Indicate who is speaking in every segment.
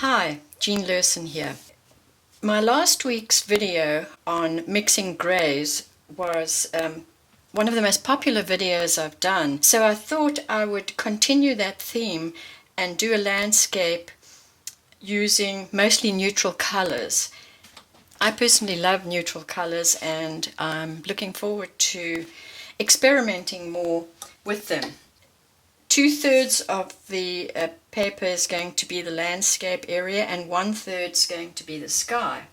Speaker 1: Hi, Jean Lurson here. My last week's video on mixing greys was one of the most popular videos I've done, so I thought I would continue that theme and do a landscape using mostly neutral colors. I personally love neutral colors and I'm looking forward to experimenting more with them. 2/3 of the paper is going to be the landscape area and 1/3 is going to be the sky.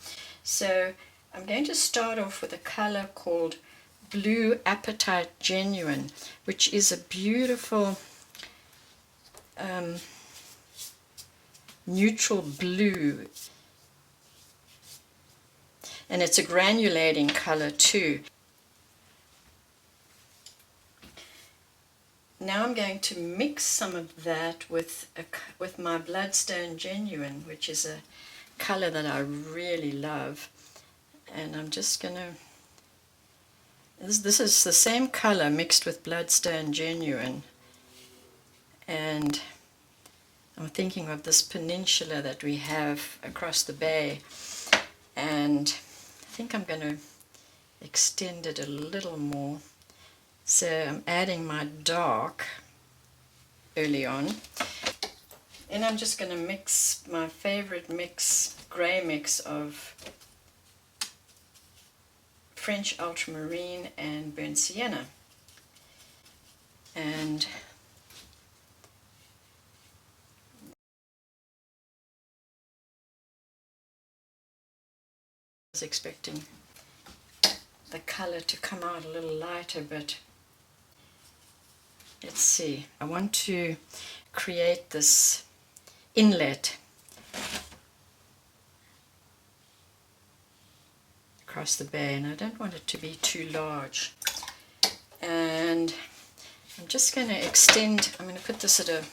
Speaker 1: So I'm going to start off with a color called Blue Apatite Genuine, which is a beautiful neutral blue, and it's a granulating color too. Now I'm going to mix some of that with my Bloodstone Genuine, which is a color that I really love. And I'm just going to, this is the same color mixed with Bloodstone Genuine. And I'm thinking of this peninsula that we have across the bay. And I think I'm going to extend it a little more. So I'm adding my dark early on, and I'm just going to mix my favorite mix, grey mix of French ultramarine and burnt sienna. And I was expecting the color to come out a little lighter, but let's see. I want to create this inlet across the bay, and I don't want it to be too large. And I'm just going to extend, I'm going to put this at a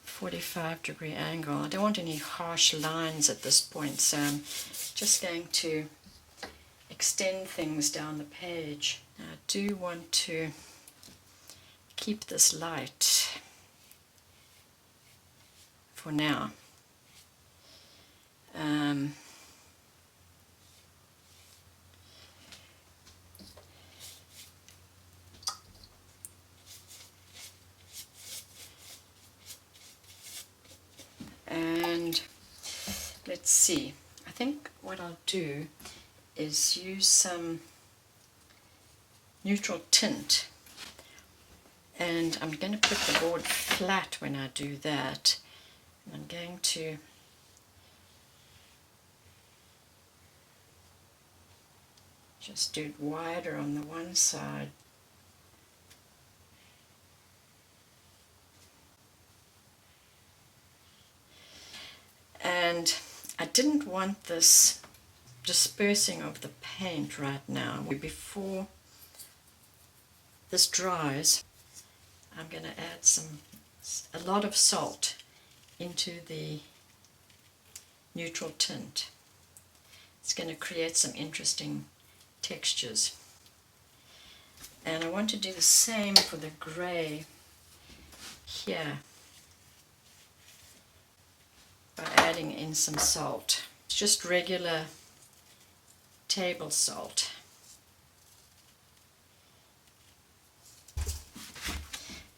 Speaker 1: 45-degree angle. I don't want any harsh lines at this point, so I'm just going to extend things down the page. Now, I do want to keep this light for now. And let's see, I think what I'll do is use some neutral tint. And I'm going to put the board flat when I do that. And I'm going to just do it wider on the one side. And I didn't want this dispersing of the paint right now. Before this dries, I'm going to add a lot of salt into the neutral tint. It's going to create some interesting textures. And I want to do the same for the grey here by adding in some salt. It's just regular table salt.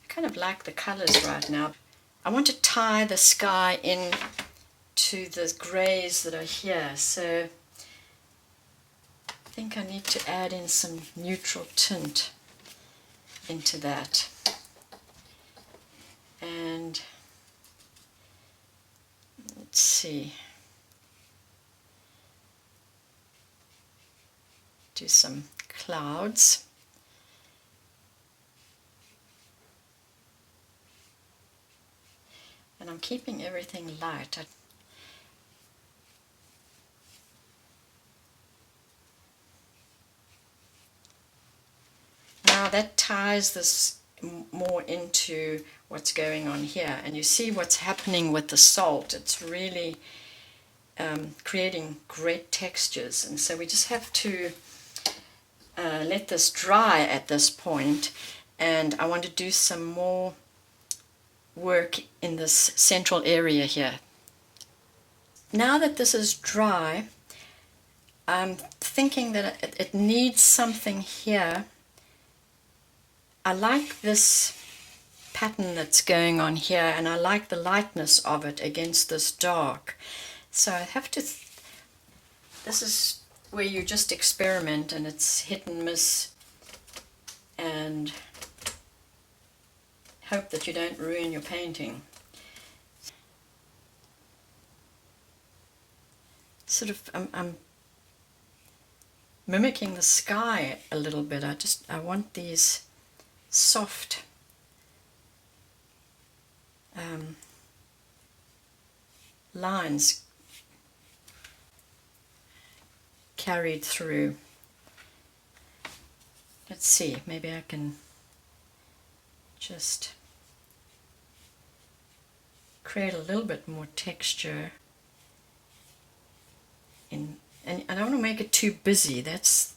Speaker 1: Kind of like the colors right now. I want to tie the sky in to the greys that are here, so I think I need to add in some neutral tint into that. And let's see, do some clouds. And I'm keeping everything light. Now that ties this more into what's going on here. And you see what's happening with the salt. It's really creating great textures. And so we just have to let this dry at this point. And I want to do some more work in this central area here. now that this is dry, I'm thinking that it needs something here. I like this pattern that's going on here, and I like the lightness of it against this dark. So I have to, this is where you just experiment, and it's hit and miss, and hope that you don't ruin your painting. Sort of, I'm mimicking the sky a little bit. I want these soft lines carried through. Let's see, maybe I can just create a little bit more texture in, and I don't want to make it too busy. That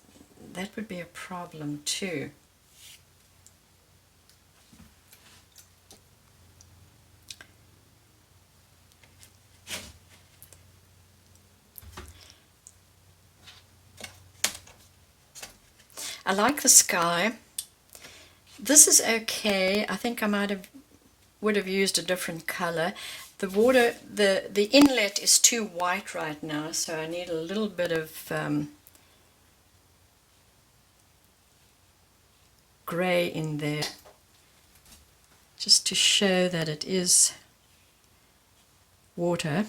Speaker 1: would be a problem too. I like the sky. This is okay. I think I would have used a different color. The water, the inlet is too white right now, so I need a little bit of gray in there, just to show that it is water.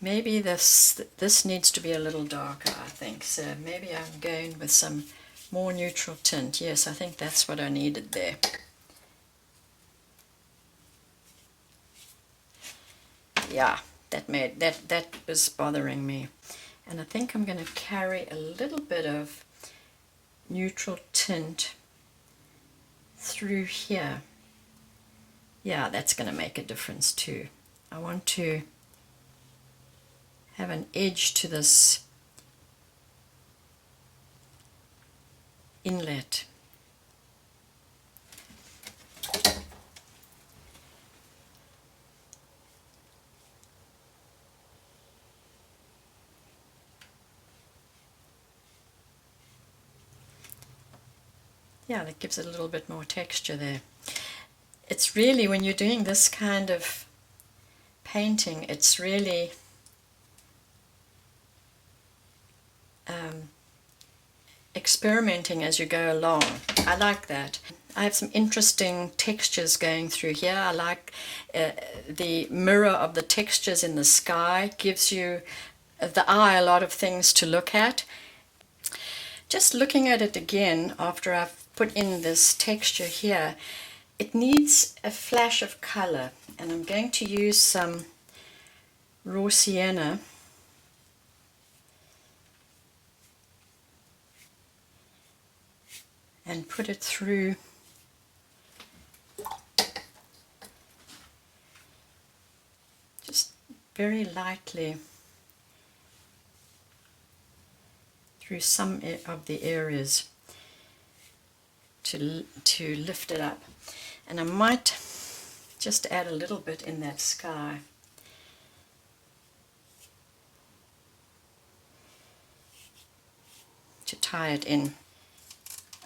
Speaker 1: Maybe this needs to be a little darker, I think. So maybe I'm going with some more neutral tint. Yes, I think that's what I needed there. Yeah, that was bothering me. And I think I'm going to carry a little bit of neutral tint through here. Yeah, that's going to make a difference too. I want to have an edge to this inlet. Yeah, that gives it a little bit more texture there. It's really, when you're doing this kind of painting, it's really experimenting as you go along. I like that. I have some interesting textures going through here. I like the mirror of the textures in the sky. Gives you the eye a lot of things to look at. Just looking at it again after I've put in this texture here, it needs a flash of color, and I'm going to use some raw sienna. And put it through just very lightly through some of the areas to lift it up. And I might just add a little bit in that sky. To tie it in.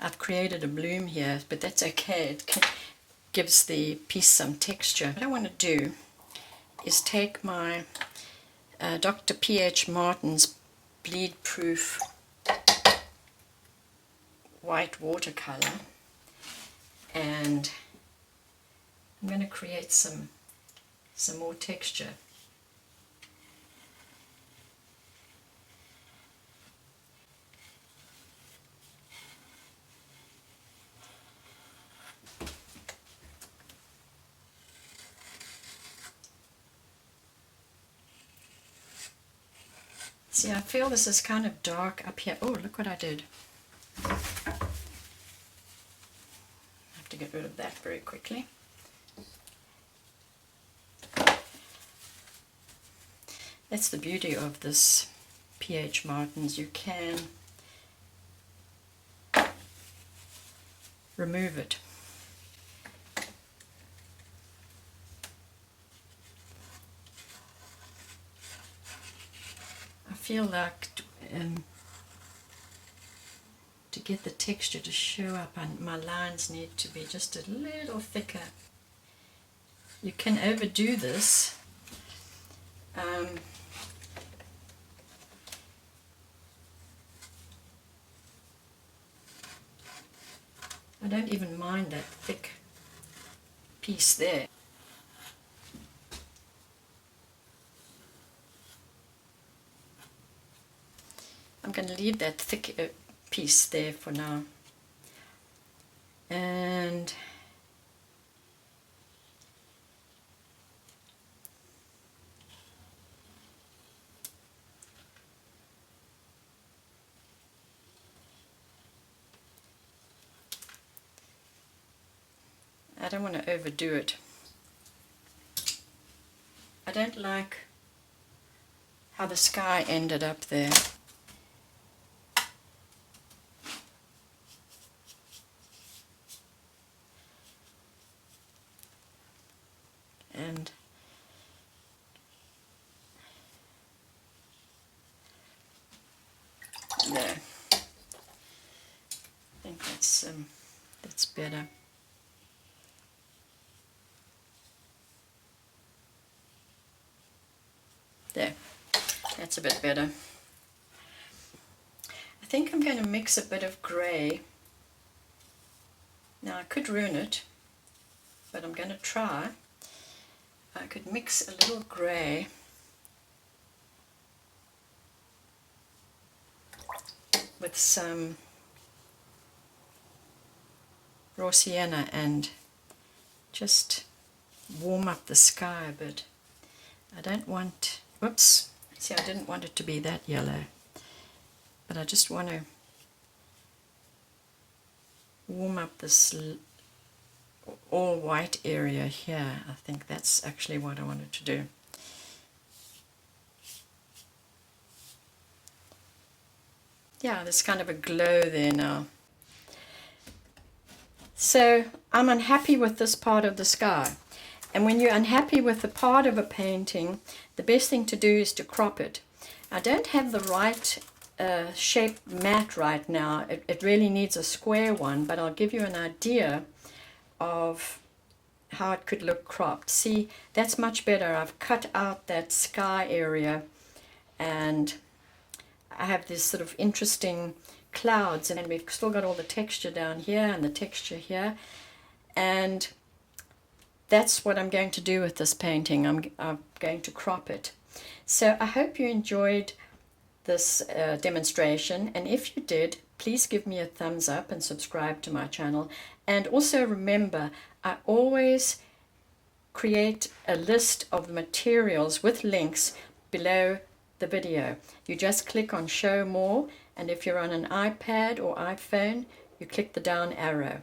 Speaker 1: I've created a bloom here, but that's okay. It gives the piece some texture. What I want to do is take my Dr. P.H. Martin's bleed proof white watercolor, and I'm going to create some more texture. See, I feel this is kind of dark up here. Oh, look what I did. I have to get rid of that very quickly. That's the beauty of this P.H. Martin's. You can remove it. I feel like to get the texture to show up, and my lines need to be just a little thicker. You can overdo this. I don't even mind that thick piece there. I'm going to leave that thick piece there for now. And I don't want to overdo it. I don't like how the sky ended up there. And there. I think that's better. There, that's a bit better. I think I'm going to mix a bit of grey. Now I could ruin it, but I'm going to try. I could mix a little grey with some raw sienna and just warm up the sky a bit. I don't want, whoops, see, I didn't want it to be that yellow, but I just want to warm up this all white area here. I think that's actually what I wanted to do. Yeah, there's kind of a glow there now. So I'm unhappy with this part of the sky. And when you're unhappy with a part of a painting, the best thing to do is to crop it. I don't have the right shape mat right now. It really needs a square one, but I'll give you an idea of how it could look cropped. See, that's much better. I've cut out that sky area, and I have this sort of interesting clouds, and then we've still got all the texture down here and the texture here, and that's what I'm going to do with this painting. I'm going to crop it. So I hope you enjoyed this demonstration, and if you did, please give me a thumbs up and subscribe to my channel. And also remember, I always create a list of the materials with links below the video. You just click on show more, and if you're on an iPad or iPhone, you click the down arrow.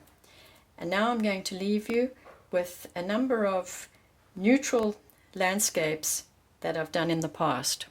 Speaker 1: And now I'm going to leave you with a number of neutral landscapes that I've done in the past.